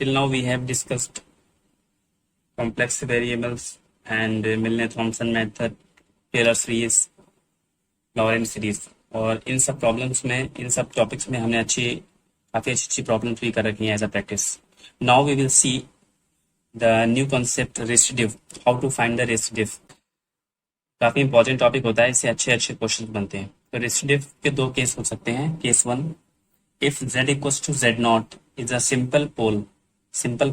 Till now we have discussed complex variables and Milne-Thomson method, Taylor series, Lorentz series. और इन सब problems में, इन सब topics में हमने काफी अच्छी प्रॉब्लम्स भी कर रखी हैं as a practice. Now we will see the new concept residue, how to find the residue. काफी इंपॉर्टेंट टॉपिक होता है, इससे अच्छे अच्छे क्वेश्चन बनते हैं. तो रेसिड्यू के दो केस हो सकते हैं. Case one, if z equals to z naught is a simple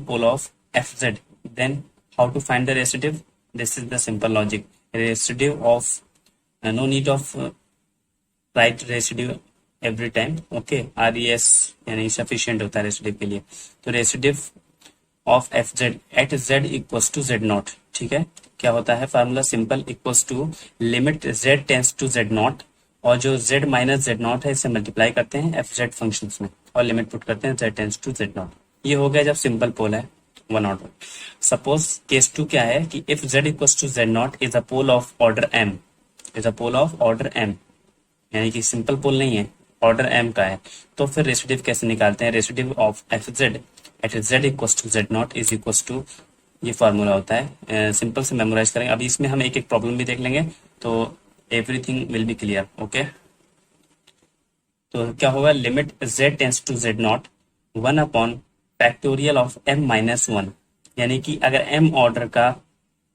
pole of fz, then how to find the residue? This is the simple logic. Residue of no need of write residue every time. Okay, res यानी sufficient होता है residue के लिए. तो residue of fz at z equals to z naught. ठीक है, क्या होता है formula? Simple, equals to limit z tends to z naught, और जो z माइनस जेड नॉट है इसे मल्टीप्लाई करते हैं एफ जेड फंक्शन में और लिमिट पुट करते हैं z tends to z naught. ये हो गया जब सिंपल पोल है one order. Suppose case two क्या है कि if z equals to z naught is a pole of order m, is a pole of order m, यानी कि सिंपल पोल नहीं है, ऑर्डर m का है. तो फिर रेसिड्यू कैसे निकालते हैं? Residue of F Z at z equals to z naught is equals to, ये फार्मूला होता है. सिंपल से मेमोराइज करेंगे. अभी इसमें हम एक एक प्रॉब्लम भी देख लेंगे तो everything will be clear. Okay, तो क्या होगा? Limit z tends to z naught 1 upon factorial of m minus 1, यानी कि अगर m ऑर्डर का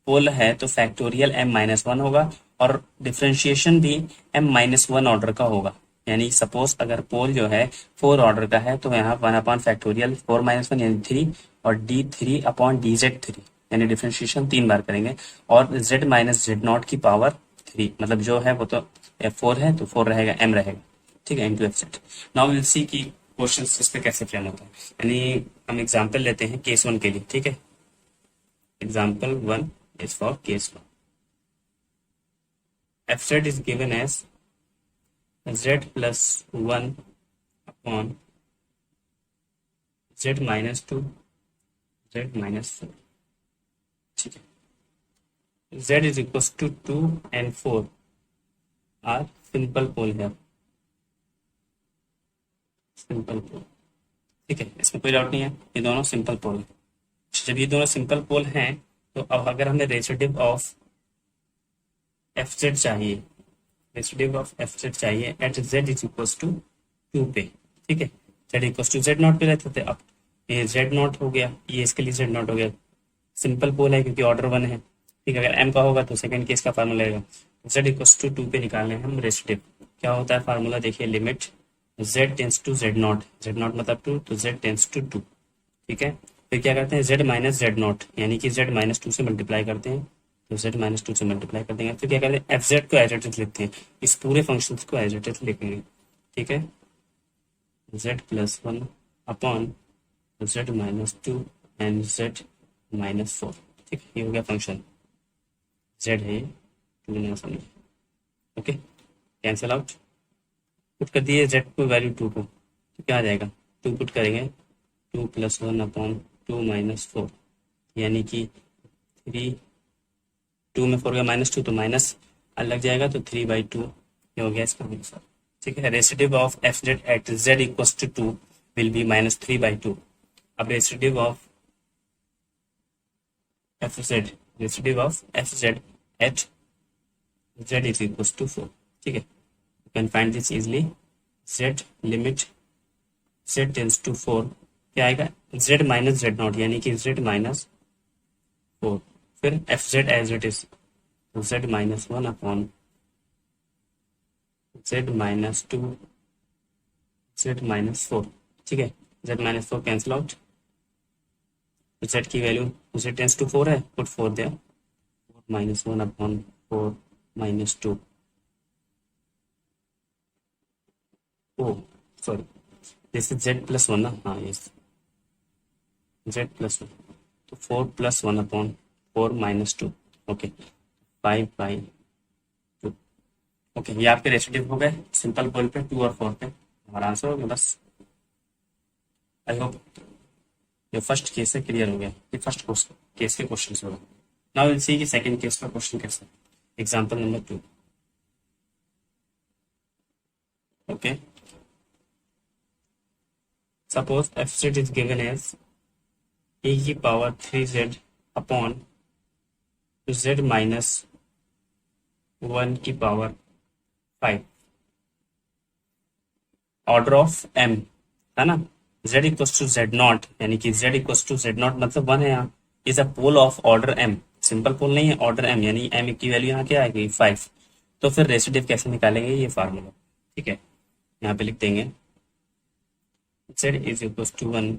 पोल है तो फैक्टोरियल m माइनस 1 होगा और डिफरेंशिएशन भी m माइनस 1 ऑर्डर का होगा. यानी सपोज अगर पोल जो है 4 ऑर्डर का है तो यहाँ 1 अपॉन फैक्टोरियल 4 माइनस 1 यानी 3 और d3 अपॉन dz3, यानी डिफरेंशिएशन 3 बार करेंगे और z माइनस जेड नॉट की पावर 3, मतलब जो है वो तो f4 है तो 4 रहेगा, m रहेगा. ठीक है, into f. Now will see कि क्वेश्चन इस पे कैसे फ्रेम होता है. यानी हम एग्जांपल लेते हैं केस 1 के लिए. ठीक है, example 1 is for case 1. fz is given as z plus 1 upon z minus 2 z minus 4. ठीक है, z is equals to 2 and 4 are simple pole here. Simple pole. ठीक है, इसमें कोई डाउट नहीं है, ये दोनों सिंपल पोल है. जब ये दोनों सिंपल पोल हैं तो अब अगर हमें रेसिड्यू ऑफ एफ जेड चाहिए, रेसिड्यू ऑफ एफ जेड चाहिए at Z is equals to 2 पे. ठीक है, Z equals to Z naught पे रहते थे, अब ये जेड नॉट हो गया, ये इसके लिए जेड नॉट हो गया. सिंपल पोल है क्योंकि ऑर्डर 1 है. ठीक है, अगर एम का होगा तो सेकंड केस का फार्मूला रहेगा जेड इक्वल्स टू 2 पे निकालने हैं हम रेसिड्यू. क्या होता है फार्मूला? देखिए, limit z tends to z naught, z naught मतलब 2 तो z टेंस टू 2. ठीक है, फिर क्या करते हैं? z माइनस जेड नॉट, यानी कि z माइनस 2 से मल्टीप्लाई करते हैं तो z माइनस 2 से मल्टीप्लाई कर देंगे. फिर क्या करते हैं? fz को एज इट इज लिखते हैं, इस पूरे फंक्शन को एज इट इज लिखेंगे. ठीक है, z plus 1 upon z minus 2 and z minus 4. ठीक है, ये हो गया फंक्शन. z है ये 2 ना समझ. ओके, कैंसिल आउट, पुट कर दिए z को वैल्यू 2 को, तो क्या आ जाएगा? 2 पुट करेंगे 2 प्लस 1 अपॉन 2 माइनस 4, यानी कि 3, 2 में 4 का माइनस 2 तो माइनस लग जाएगा तो 3/2 ये हो गया इसका आंसर. ठीक है, residue of F Z at z equals to 2 will be minus 3/2. अब residue of F Z, residue of F Z at z is equals to 4. ठीक है, you can find this easily. z limit z tends to 4 क्या आएगा? z minus Z not, यानी कि z minus 4. फिर F Z as it is z minus 1 upon z minus 2 z minus 4. ठीक है, z minus 4 cancel out, z की value z tends to 4 है, put 4 there, minus 1 upon 4 minus 2. Oh, sorry. This is z plus 1 ना? हाँ, yes. z plus 1. तो 4 plus 1 upon 4 minus 2. Okay, 5/2. Okay, ये आपके residue हो गए सिंपल पोल पे 2 और 4 पे. हमारा आंसर हो गया बस. आई होप जो फर्स्ट केस है क्लियर हो गया. ये फर्स्ट केस के क्वेश्चन होगा. नाउ विल सी कि सेकंड केस का क्वेश्चन कैसा. Example number 2. Okay, suppose fz is given as e की power 3z upon z minus 1 की पावर 5 ऑर्डर ऑफ m है ना। z equals to z naught, यानी कि z equals to z naught मतलब 1 है यहाँ, is a pole of order m, simple pole नहीं है, ऑर्डर m, यानी m की वैल्यू यहाँ क्या आएगी 5। तो फिर रेसिडिव कैसे निकालेंगे, ये फार्मूला, ठीक है, यहाँ पे लिख देंगे z is equals to 1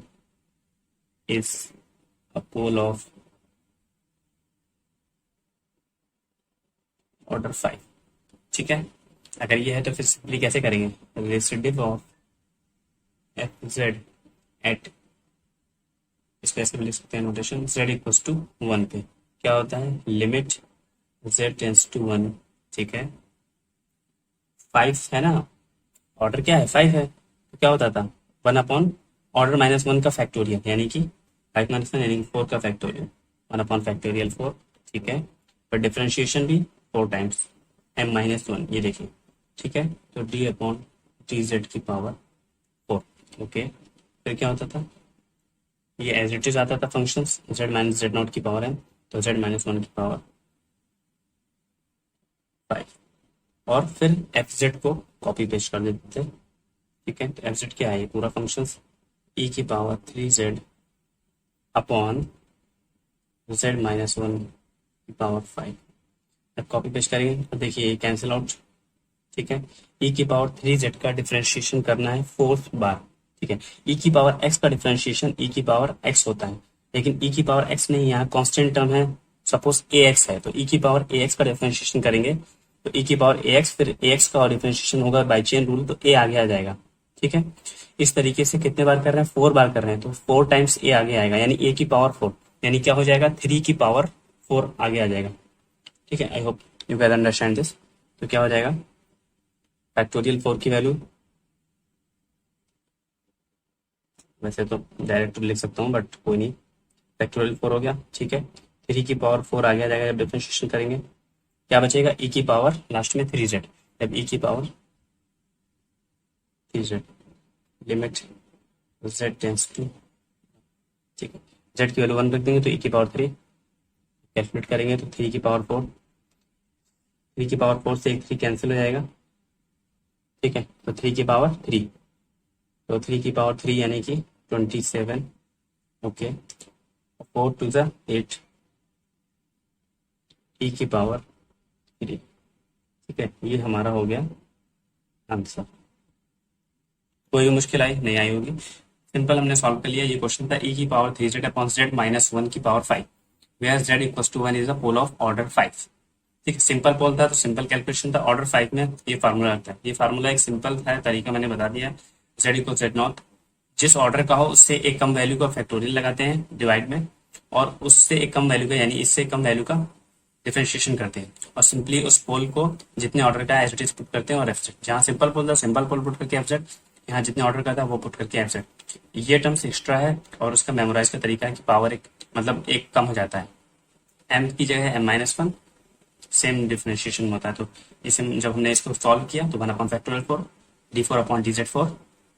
is a pole of order 5, ठीक है। अगर ये है तो फिर सिंपली कैसे करेंगे, रेसिडिव ऑफ एफ जेड एट, इसको ऐसे भी लिख सकते हैं नोटेशन, z इक्वल्स टू 1 पे क्या होता है, लिमिट z टेंस टू 1, ठीक है। 5 है ना, ऑर्डर क्या है 5 है, तो क्या होता था 1 अपॉन ऑर्डर माइनस 1 का फैक्टोरियल, यानी कि 5 माइनस 1 यानी 4 का फैक्टोरियल, 1 अपॉन फैक्टोरियल 4, ठीक है। पर डिफरेंशिएशन भी 4 टाइम्स m माइनस 1, ये देखिए, ठीक है। तो d अपॉन टी जेड की पावर 4, ओके। फिर क्या होता था, ये एज इट इज आता था function z minus Z not की पावर m, तो z माइनस 1 की पावर 5, और फिर एफ जेड को कॉपी पेस्ट कर देते थे, ठीक है। तो एफ जेड क्या है, ये पूरा फंक्शन e की power 3z upon z minus 1 की पावर 5, अब कॉपी पेस्ट करेंगे तो देखिए ये कैंसिल आउट, ठीक है। e की पावर 3z का डिफरेंशिएशन करना है 4 बार, ठीक है। e की पावर x का डिफरेंशिएशन e की पावर x होता है, लेकिन e की पावर x नहीं, यहाँ कांस्टेंट टर्म है, सपोज ax है, तो e की पावर ax का डिफरेंशिएशन करेंगे तो e की पावर ax, फिर ax का डिफरेंशिएशन होगा बाई चेन रूल, तो a आगे आ जाएगा, ठीक है। इस तरीके से कितने बार कर रहे हैं, 4 बार कर रहे हैं, तो 4 टाइम्स a आगे आएगा, यानी a की पावर 4, यानी क्या हो जाएगा 3 की पावर 4 आगे आ जाएगा, ठीक है। I hope you can understand this. तो क्या हो जाएगा, फैक्टोरियल 4 की वैल्यू, वैसे तो डायरेक्ट लिख सकता हूँ बट कोई नहीं, फैक्टोरियल 4 हो गया, ठीक है। 3 की पावर 4 आगे आ जाएगा जब डिफरेंशिएशन करेंगे, क्या बचेगा e की पावर लास्ट में 3z, जब e की power 3z limit z tends to, ठीक है, z की वैल्यू 1 रख देंगे तो e की पावर 3, कैलकुलेट करेंगे तो 3 की पावर 4, 3 की पावर 4 से एक 3 कैंसिल हो जाएगा, ठीक है। तो 3 की पावर 3, तो 3 की पावर 3 यानी कि 27, ओके। 4 टू ज़ 8, e की पावर 3, ठीक है। ये हमारा हो गया आंसर। कोई भी मुश्किल आई नहीं, आई होगी, सिंपल हमने सॉल्व कर लिया। ये क्वेश्चन था e की power 3z upon z minus 1 की power 5, where z equals to 1 is a pole of order 5, ठीक है। सिंपल पोल था तो सिंपल कैलकुलेशन था, ऑर्डर 5 में ये फार्मूला लगता है, ये फार्मूला एक सिंपल है, तरीका मैंने बता दिया, z इक्वल z नॉट, जिस ऑर्डर का हो उससे एक कम वैल्यू का फैक्टोरियल लगाते हैं डिवाइड में, और उससे एक कम वैल्यू का यानी इससे कम वैल्यू का डिफरेंशिएशन करते हैं, और सिंपली उस पोल को जितने ऑर्डर का एज इट इज पुट करते हैं, और एफ जेड, जहाँ सिंपल पोल था सिंपल पोल पुट करके एफ जेड, यहाँ जितने ऑर्डर का था वो पुट करके एफ जेड। ये टर्म्स एक्स्ट्रा है, और उसका मेमोराइज का तरीका है कि पावर एक मतलब एक कम हो जाता है, एम की जगह है एम माइनस 1, सेम डिफरेंशिएशन होता है। तो इसे जब हमने इसको सॉल्व किया तो 1 upon factorial 4, d4 upon dz 4,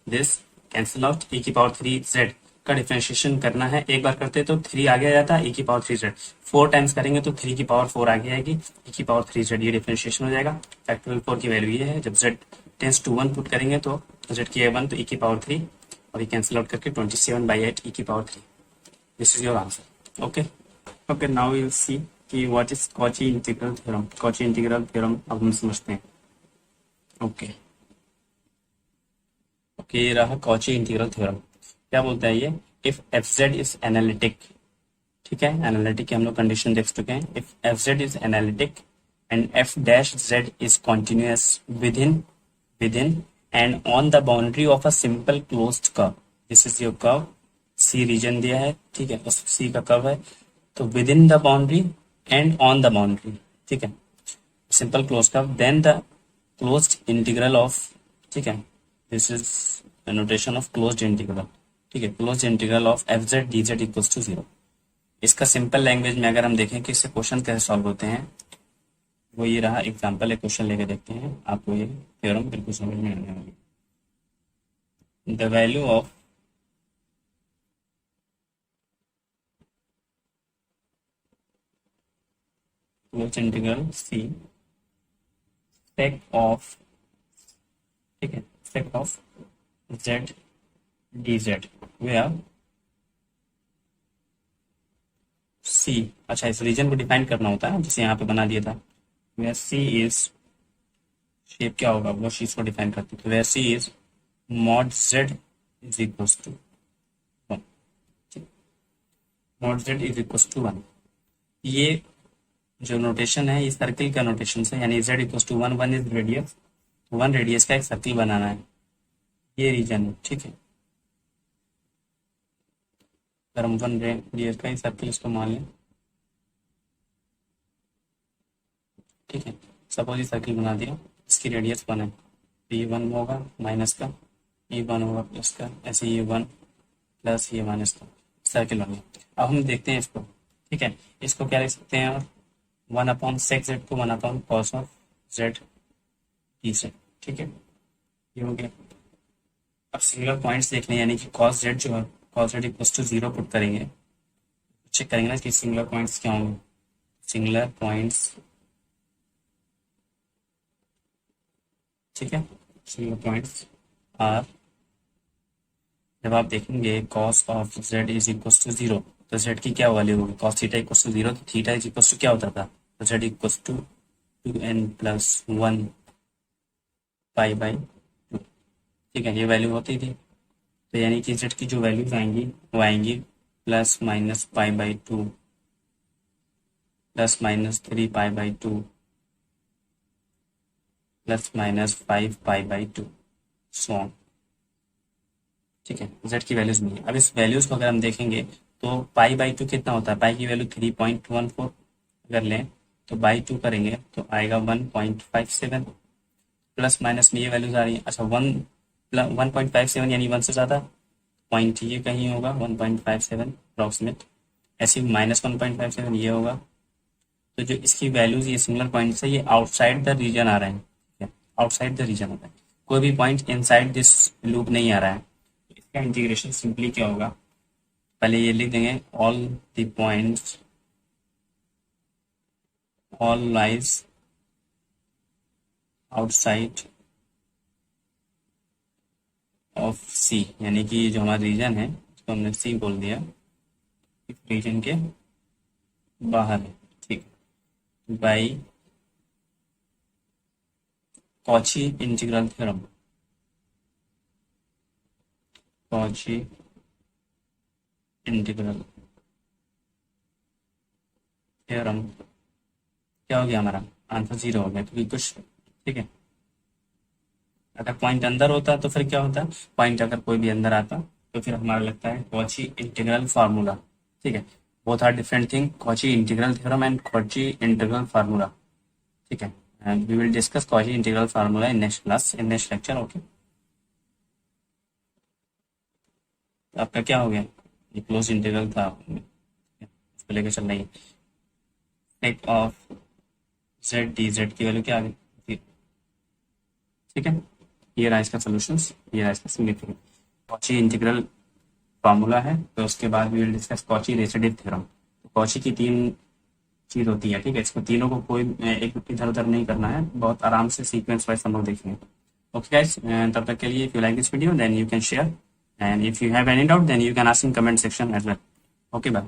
this cancel out, e की पावर 3z का डिफरेंशिएशन करना है, एक बार करते तो 3 आगे आ जाता है, e की पावर 3z 4 टाइम्स करेंगे तो 3 की पावर 4 आगे आएगी, e की पावर 3z, ये डिफरेंशिएशन हो जाएगा। फैक्टोरियल 4 की वैल्यू ये है, जब z टेंस टू 1 पुट करेंगे तो z की 1 तो e की पावर 3, और ये कैंसिल आउट करके 27/8 e की power 3, this is your answer, okay. Okay, now will see कि what is Cauchy integral theorem. Cauchy integral theorem अब हम समझते हैं, ओके। ओके, ये रहा कॉची इंटीग्रल थ्योरम। क्या बोलता है ये, if F Z is analytic, ठीक है, एनालिटिक की हम लोग कंडीशन देख चुके हैं, if F Z is analytic and F dash Z is continuous within and on the boundary of a simple closed curve, this is your curve, C region दिया है, ठीक है, उस सी का कर्व है, तो within the boundary and on the boundary, ठीक है, simple close curve, then the closed integral of, ठीक है, this is notation of closed integral, ठीक है, closed integral of F Z D Z equals to 0। इसका simple language में अगर हम देखें कि इससे क्वेश्चन कैसे सॉल्व होते हैं, वो ये रहा एग्जांपल, एक क्वेश्चन लेके देखते हैं, आपको ये थ्योरम बिल्कुल समझ में आने वाली। The value of close integral C sec of, ठीक है, sec of z D z where C, अच्छा इस रीजन को डिफाइन करना होता है जिसे यहाँ पे बना दिया था, वेयर सी इज, शेप क्या होगा वो चीज को डिफाइन करते हैं, where C is mod Z is equal to 1, mod Z is equal to 1। ये जो नोटेशन है ये सर्किल का नोटेशन है, यानी z equal to 1, 1 is radius, 1 radius का एक सर्किल बनाना है, ये रीजन है, ठीक है। अगर हम 1 रेडियस का ही सर्किल इसको मान लें, ठीक है, सपोज ये सर्किल बना दिया, इसकी रेडियस 1 है, तो ये 1 होगा माइनस का, ये 1 होगा प्लस का, ऐसे ये 1 प्लस ये माइनस का, सर्किल बन गया। अब हम देखते हैं इसको, ठीक है, इसको क्या लिख सकते हैं, और 1 अपॉन सेक जेड को 1 upon cos of z D Z, ठीक है, ये हो गया। अब सिंगुलर पॉइंट्स देख लें, यानी कि कॉस जेड जो है, cos Z equal to 0 put करेंगे, चेक करेंगे ना कि सिंगुलर पॉइंट्स क्या होंगे, सिंगुलर पॉइंट्स, ठीक है, सिंगुलर पॉइंट्स आर, जब आप देखेंगे cos of Z is equal to 0, तो जेड की क्या वैल्यू होगी, कॉस थीटा इक्वल टू 0, तो थीटा इज इक्वल टू क्या होता था, तो Z equal to 2n plus 1 pi by 2, ठीक है, ये वैल्यू होती थी। तो यानी कि जेड की जो वैल्यूज आएंगी वो आएंगी plus minus pi by 2, plus minus 3 pi by 2, plus minus 5 pi by 2, so on, ठीक है, जेड की वैल्यूज मिली। अब इस वैल्यूज को अगर हम देखेंगे तो पाई बाई 2 कितना होता है, पाई की वैल्यू 3.14 अगर लें तो बाई 2 करेंगे तो आएगा 1.57, प्लस माइनस में ये वैल्यूज आ रही है, अच्छा 1.57 यानी 1 से ज़्यादा, पॉइंट ये कहीं होगा 1.57 अप्रॉक्सीमेट, ऐसे माइनस 1.57 ये होगा। तो जो इसकी वैल्यूज ये सिंगुलर पॉइंट है ये आउटसाइड द रीजन आ रहे हैं, ठीक है, आउटसाइड द रीजन होता है, कोई भी पॉइंट इनसाइड दिस लूप नहीं आ रहा है। तो इसका इंटीग्रेशन सिंपली क्या होगा, पहले ये लिख देंगे all the points, all lies outside of C, यानी कि जो हमारा रीजन है उसको हमने सी बोल दिया, इस रीजन के बाहर है, ठीक, by Cauchy integral theorem, Cauchy integral theorem, क्या हो गया हमारा आंसर 0 हो गया, क्योंकि कुछ, ठीक है, अगर पॉइंट अंदर होता तो फिर क्या होता, पॉइंट अगर कोई भी अंदर आता तो फिर हमारा लगता है कॉची इंटीग्रल फार्मूला, ठीक है, both are different thing, Cauchy integral theorem and Cauchy integral formula, ठीक है, and we will discuss Cauchy integral formula in next class, in next lecture, okay. आपका क्या हो गया, ये क्लोज इंटीग्रल था, इसको लेकर चल रही है, sec of z D Z की वैल्यू क्या आ गई, ठीक है, ये रहा इसका सॉल्यूशंस, ये रहा इसका सिग्निफिकेंस, कॉची इंटीग्रल फार्मूला है, तो उसके बाद we will discuss Cauchy residue theorem. तो कॉची की 3 चीज होती है, ठीक है, इसको तीनों को कोई एक इधर उधर नहीं करना है, बहुत आराम से सीक्वेंस वाइज हम लोग देखेंगे, ओके गाइस। तब तक के लिए if you like this video then you can share, and if you have any doubt then you can ask in comment section as well, okay bye.